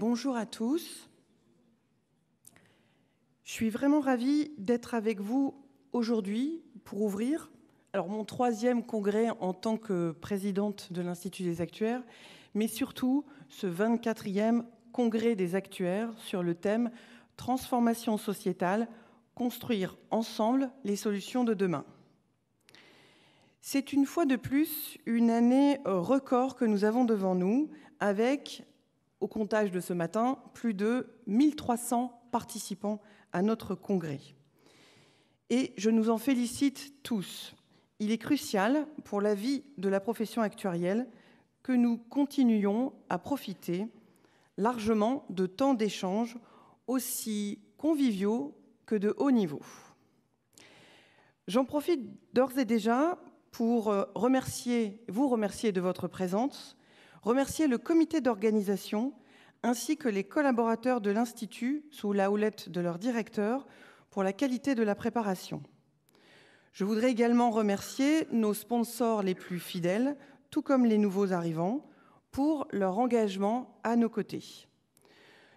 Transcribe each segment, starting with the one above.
bonjour à tous. Je suis vraiment ravie d'être avec vous aujourd'hui pour ouvrir mon 3e congrès en tant que présidente de l'Institut des actuaires, mais surtout ce 24e congrès des actuaires sur le thème « Transformation sociétale, construire ensemble les solutions de demain ». C'est une fois de plus une année record que nous avons devant nous avec, au comptage de ce matin, plus de 1300 participants à notre congrès. Et je nous en félicite tous. Il est crucial pour la vie de la profession actuarielle que nous continuions à profiter largement de temps d'échanges aussi conviviaux que de haut niveau. J'en profite d'ores et déjà pour vous remercier de votre présence, remercier le comité d'organisation ainsi que les collaborateurs de l'Institut sous la houlette de leur directeur pour la qualité de la préparation. Je voudrais également remercier nos sponsors les plus fidèles, tout comme les nouveaux arrivants, pour leur engagement à nos côtés.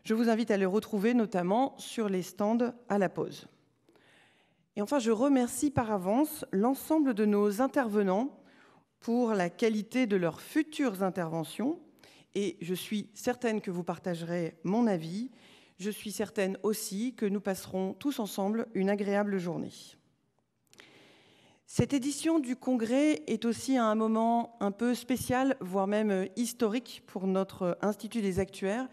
Je vous invite à les retrouver notamment sur les stands à la pause. Et enfin, je remercie par avance l'ensemble de nos intervenants pour la qualité de leurs futures interventions. Et je suis certaine que vous partagerez mon avis. Je suis certaine aussi que nous passerons tous ensemble une agréable journée. Cette édition du Congrès est aussi un moment un peu spécial, voire même historique pour notre Institut des actuaires,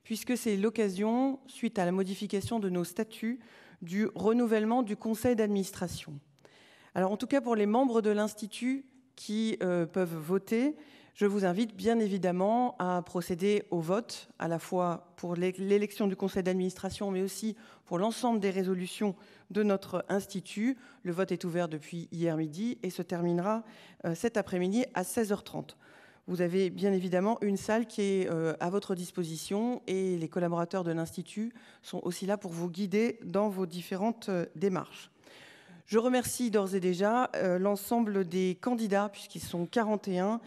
puisque c'est l'occasion, suite à la modification de nos statuts, du renouvellement du conseil d'administration. Alors en tout cas pour les membres de l'Institut qui peuvent voter, je vous invite bien évidemment à procéder au vote, à la fois pour l'élection du conseil d'administration, mais aussi pour l'ensemble des résolutions de notre Institut. Le vote est ouvert depuis hier midi et se terminera cet après-midi à 16h30. Vous avez bien évidemment une salle qui est à votre disposition et les collaborateurs de l'Institut sont aussi là pour vous guider dans vos différentes démarches. Je remercie d'ores et déjà l'ensemble des candidats, puisqu'ils sont 41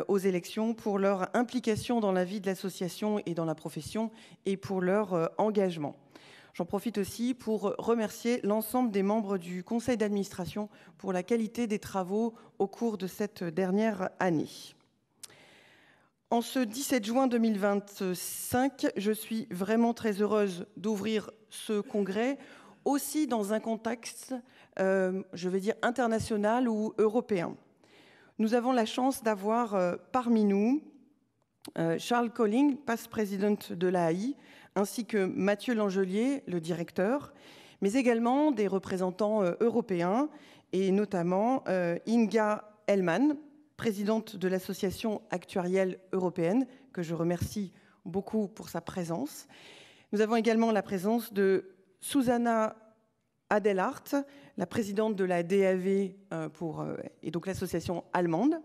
aux élections, pour leur implication dans la vie de l'association et dans la profession et pour leur engagement. J'en profite aussi pour remercier l'ensemble des membres du conseil d'administration pour la qualité des travaux au cours de cette dernière année. En ce 17 juin 2025, je suis vraiment très heureuse d'ouvrir ce congrès, aussi dans un contexte, je vais dire, international ou européen. Nous avons la chance d'avoir parmi nous Charles Colling, past président de l'AAI, ainsi que Mathieu Langelier, le directeur, mais également des représentants européens, et notamment Inga Hellman, présidente de l'Association actuarielle européenne, que je remercie beaucoup pour sa présence. Nous avons également la présence de Susanna Adelhart, la présidente de la DAV et donc l'association allemande.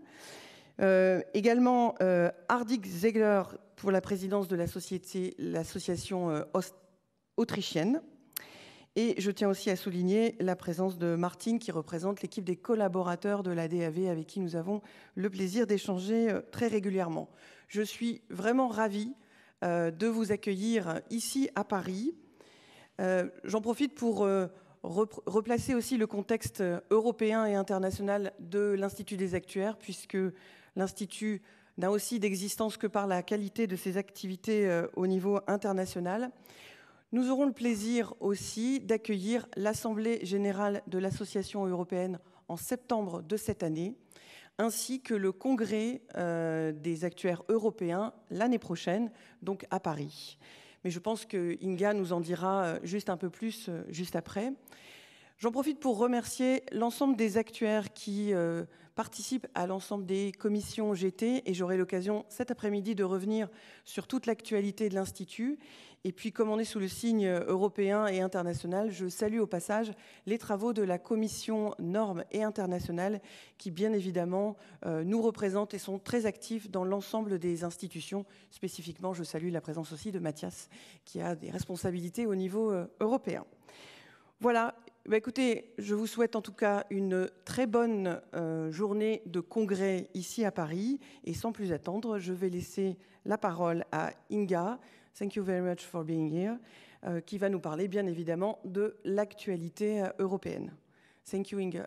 Également Hardik Zegler pour la présidence de l'association autrichienne. Et je tiens aussi à souligner la présence de Martine qui représente l'équipe des collaborateurs de la DAV avec qui nous avons le plaisir d'échanger très régulièrement. Je suis vraiment ravie de vous accueillir ici à Paris. J'en profite pour replacer aussi le contexte européen et international de l'Institut des actuaires, puisque l'Institut n'a aussi d'existence que par la qualité de ses activités au niveau international. Nous aurons le plaisir aussi d'accueillir l'Assemblée générale de l'Association européenne en septembre de cette année, ainsi que le Congrès des actuaires européens l'année prochaine, donc à Paris. Mais je pense que Inga nous en dira juste un peu plus juste après. J'en profite pour remercier l'ensemble des actuaires qui participent à l'ensemble des commissions GT et j'aurai l'occasion cet après-midi de revenir sur toute l'actualité de l'Institut. Et puis, comme on est sous le signe européen et international, je salue au passage les travaux de la commission normes et internationale qui, bien évidemment, nous représentent et sont très actifs dans l'ensemble des institutions. Spécifiquement, je salue la présence aussi de Mathias, qui a des responsabilités au niveau européen. Voilà. Écoutez, je vous souhaite en tout cas une très bonne journée de congrès ici à Paris. Et sans plus attendre, je vais laisser la parole à Inga, Thank you very much for being here, qui va nous parler bien évidemment de l'actualité européenne. Thank you, Inge.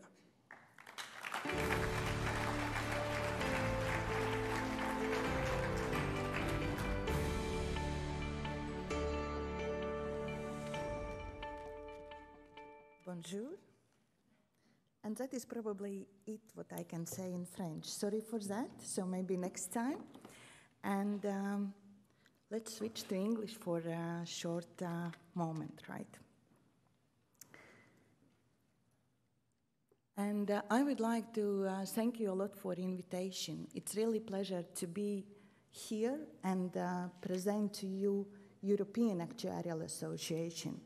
Bonjour. And that is probably it, what I can say in French. Sorry for that, so maybe next time. And let's switch to English for a short moment, right? And I would like to thank you a lot for the invitation. It's really a pleasure to be here and present to you European Actuarial Association.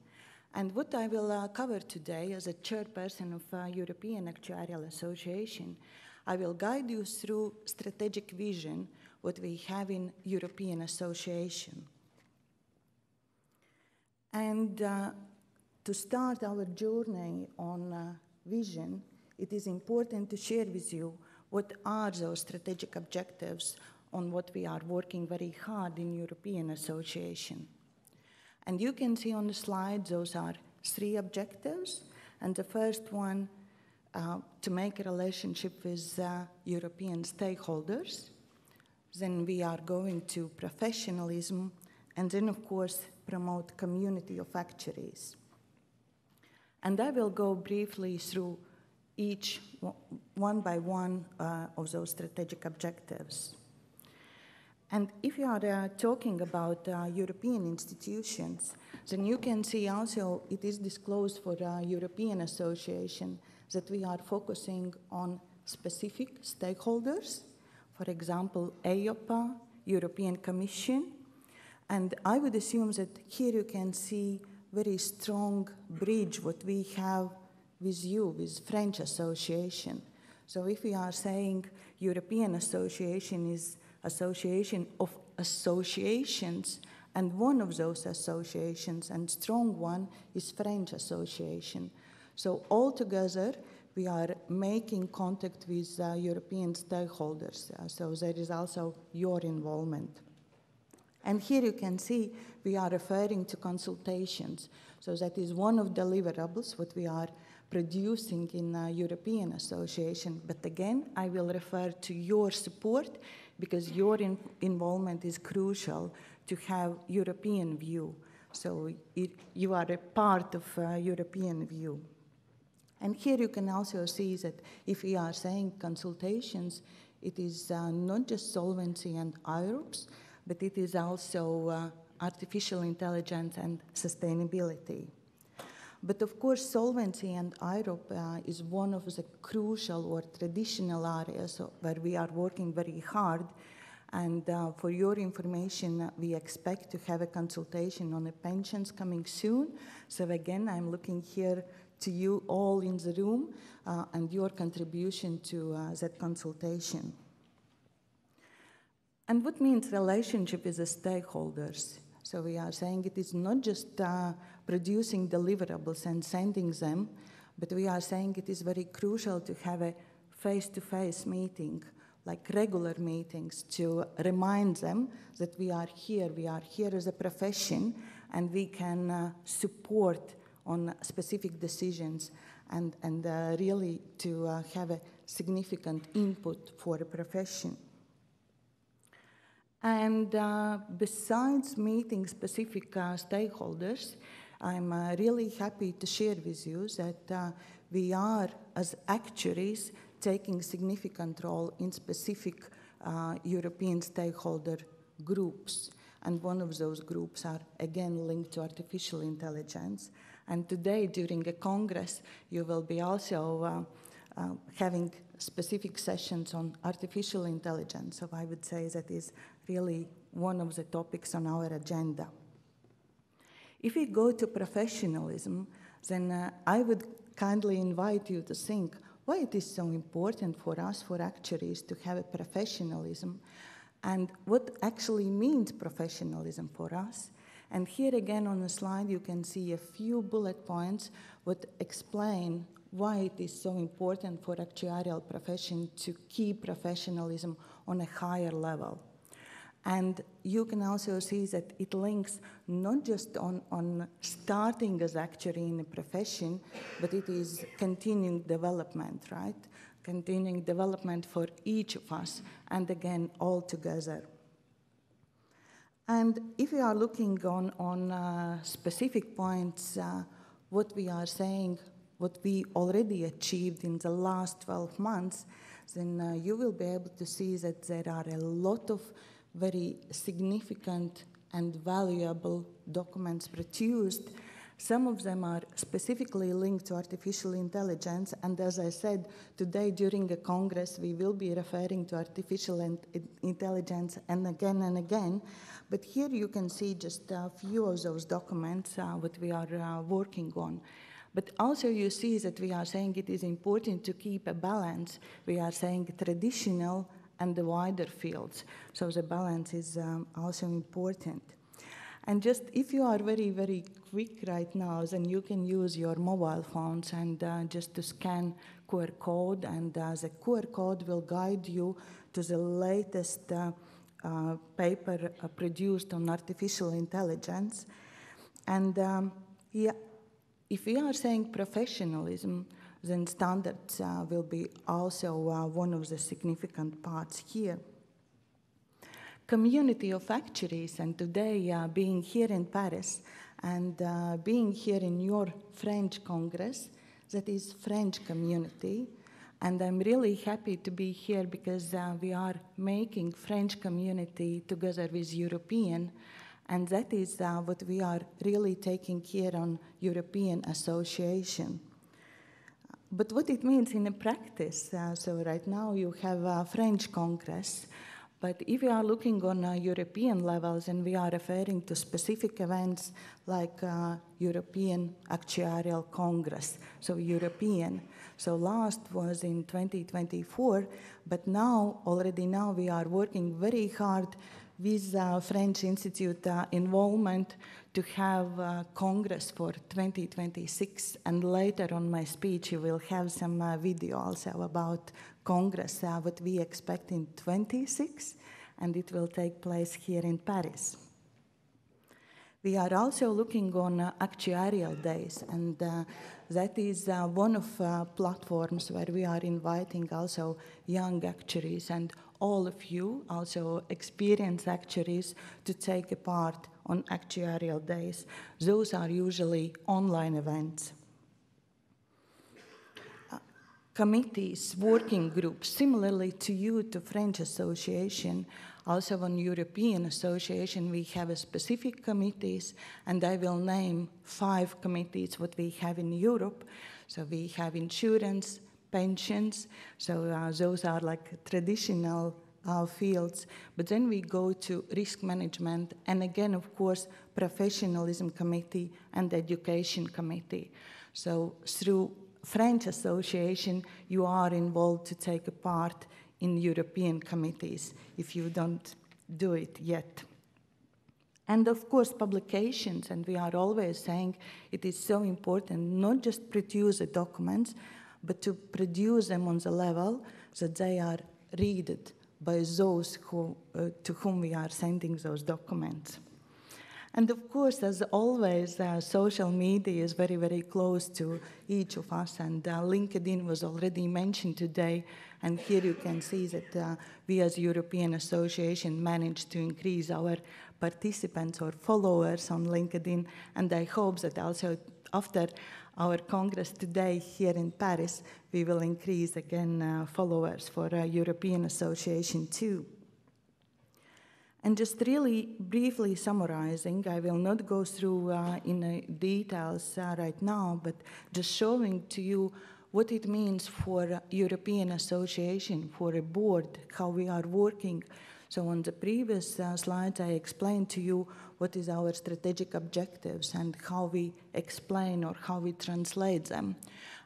And what I will cover today as a chairperson of European Actuarial Association, I will guide you through strategic vision, what we have in European Association. And to start our journey on vision, it is important to share with you what are those strategic objectives on what we are working very hard in European Association. And you can see on the slide, those are 3 objectives. And the first one, to make a relationship with European stakeholders. Then we are going to professionalism. And then, of course, promote community of actuaries. And I will go briefly through each one by one of those strategic objectives. And if you are talking about European institutions, then you can see also it is disclosed for European Association that we are focusing on specific stakeholders, for example, EIOPA, European Commission. And I would assume that here you can see very strong bridge what we have with you, with French Association. So if we are saying European Association is association of associations, and one of those associations, and strong one, is French Association. So altogether, we are making contact with European stakeholders. So there is also your involvement. And here you can see we are referring to consultations. So that is one of deliverables, what we are producing in European Association. But again, I will refer to your support because your involvement is crucial to have European view. So you are a part of European view. And here you can also see that if we are saying consultations, it is not just solvency and IROPS, but it is also artificial intelligence and sustainability. But of course, solvency and IROP is one of the crucial or traditional areas where we are working very hard. And for your information, we expect to have a consultation on the pensions coming soon. So again, I'm looking here to you all in the room and your contribution to that consultation. And what means relationship with the stakeholders? So we are saying it is not just producing deliverables and sending them, but we are saying it is very crucial to have a face-to-face meeting, like regular meetings, to remind them that we are here as a profession, and we can support on specific decisions and really to have a significant input for the profession. And besides meeting specific stakeholders, I'm really happy to share with you that we are, as actuaries, taking significant role in specific European stakeholder groups. And one of those groups are, again, linked to artificial intelligence. And today, during a Congress, you will be also having specific sessions on artificial intelligence. So I would say that is really one of the topics on our agenda. If we go to professionalism, then I would kindly invite you to think why it is so important for us, for actuaries, to have a professionalism, and what actually means professionalism for us. And here again on the slide, you can see a few bullet points that explain why it is so important for actuarial profession to keep professionalism on a higher level. And you can also see that it links not just on starting as actuary in a profession, but it is continuing development, right? Continuing development for each of us, and again, all together. And if we are looking on specific points, what we are saying, what we already achieved in the last 12 months, then you will be able to see that there are a lot of very significant and valuable documents produced. Some of them are specifically linked to artificial intelligence, and as I said, today during the Congress we will be referring to artificial intelligence and again, but here you can see just a few of those documents what we are working on. But also you see that we are saying it is important to keep a balance. We are saying traditional and the wider fields. So the balance is also important. And just if you are very, very quick right now, then you can use your mobile phones and just to scan QR code, and the QR code will guide you to the latest paper produced on artificial intelligence. And yeah, if we are saying professionalism, then standards will be also one of the significant parts here. Community of actuaries, and today being here in Paris and being here in your French Congress, that is French community. And I'm really happy to be here because we are making French community together with European, and that is what we are really taking here on European Association. But what it means in a practice, so right now you have a French Congress, but if we are looking on European levels, and we are referring to specific events like European Actuarial Congress, so European. So last was in 2024, but now, already now, we are working very hard with French Institute involvement to have Congress for 2026, and later on my speech you will have some video also about Congress, what we expect in 26, and it will take place here in Paris. We are also looking on actuarial days, and that is one of platforms where we are inviting also young actuaries and all of you, also experienced actuaries, to take a part on actuarial days. Those are usually online events. Committees, working groups, similarly to you, to French Association, also on European Association, we have a specific committees, and I will name 5 committees what we have in Europe. So we have insurance, pensions, so those are like traditional fields, but then we go to risk management, and again, of course, professionalism committee and education committee. So through French Association, you are involved to take a part in European committees if you don't do it yet. And of course, publications, and we are always saying it is so important not just produce the documents, but to produce them on the level that they are read by those to whom we are sending those documents. And of course, as always, social media is very, very close to each of us, and LinkedIn was already mentioned today, and here you can see that we as European Association managed to increase our participants or followers on LinkedIn, and I hope that also after our Congress today here in Paris, we will increase again followers for European Association too. And just really briefly summarizing, I will not go through in details right now, but just showing to you what it means for European Association, for a board, how we are working. So on the previous slides, I explained to you what is our strategic objectives and how we explain or how we translate them.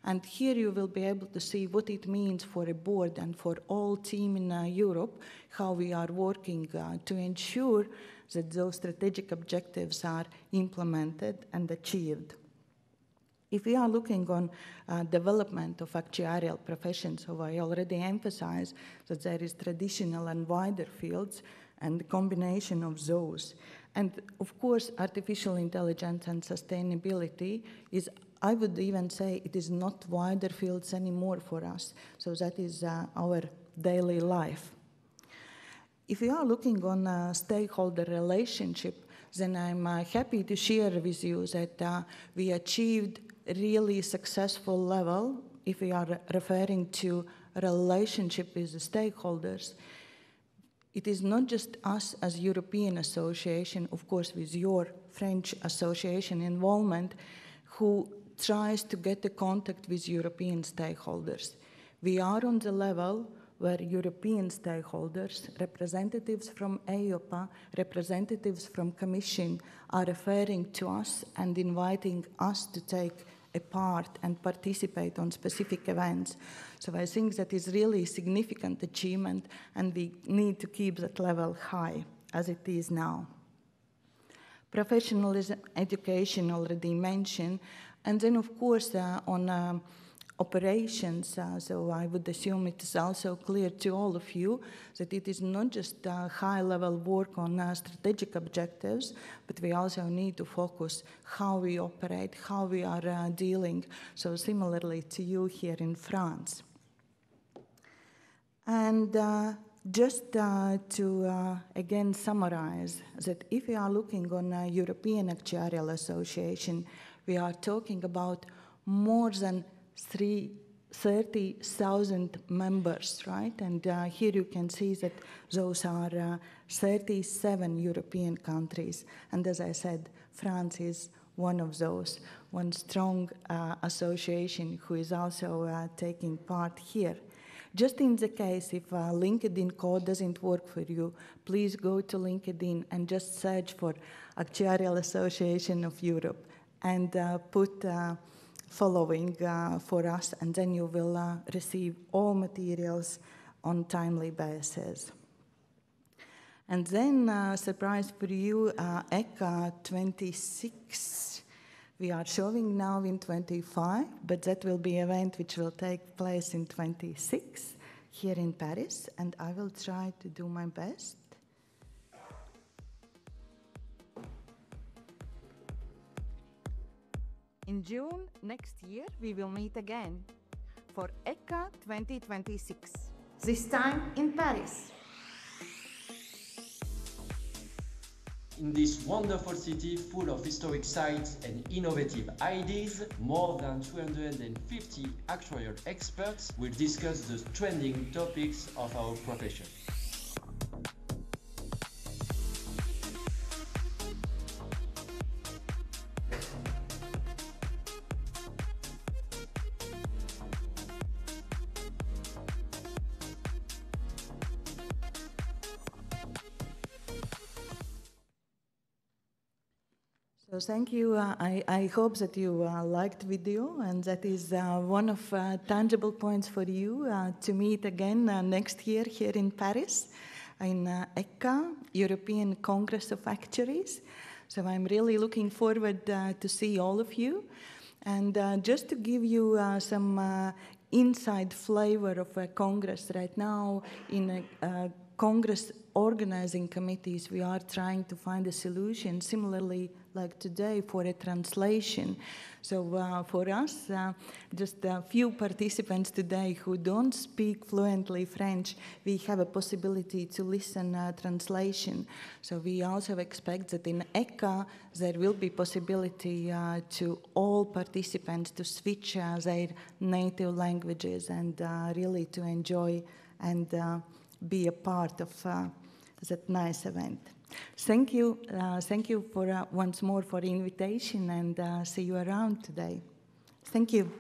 And here you will be able to see what it means for a board and for all team in Europe, how we are working to ensure that those strategic objectives are implemented and achieved. If we are looking on development of actuarial professions, so I already emphasized that there is traditional and wider fields, and the combination of those. And of course, artificial intelligence and sustainability is, I would even say, it is not wider fields anymore for us. So that is our daily life. If we are looking on a stakeholder relationship, then I'm happy to share with you that we achieved really successful level if we are referring to relationship with the stakeholders. It is not just us as European Association, of course with your French Association involvement, who tries to get the contact with European stakeholders. We are on the level where European stakeholders, representatives from EIOPA, representatives from Commission are referring to us and inviting us to take a part and participate on specific events. So I think that is really a significant achievement, and we need to keep that level high as it is now. Professionalism, education already mentioned, and then of course on operations, so I would assume it is also clear to all of you that it is not just high-level work on strategic objectives, but we also need to focus how we operate, how we are dealing, so similarly to you here in France. And just to again summarize that if we are looking on a European Actuarial Association, we are talking about more than 30,000 members, right? And here you can see that those are 37 European countries. And as I said, France is one of those, one strong association who is also taking part here. Just in the case if LinkedIn code doesn't work for you, please go to LinkedIn and just search for Actuarial Association of Europe and put following for us, and then you will receive all materials on timely basis. And then, surprise for you, ECA 26, we are showing now in 25, but that will be an event which will take place in 26 here in Paris, and I will try to do my best. In June next year, we will meet again for ECA 2026, this time in Paris. In this wonderful city full of historic sites and innovative ideas, more than 250 actuarial experts will discuss the trending topics of our profession. So thank you. I hope that you liked video, and that is one of tangible points for you to meet again next year here in Paris in ECA, European Congress of Actuaries. So I'm really looking forward to see all of you. And just to give you some inside flavor of a Congress right now, in a Congress organizing committees, we are trying to find a solution, similarly like today, for a translation. So for us, just a few participants today who don't speak fluently French, we have a possibility to listen translation. So we also expect that in ECA, there will be possibility to all participants to switch their native languages and really to enjoy and be a part of that nice event. Thank you for once more for the invitation, and see you around today. Thank you.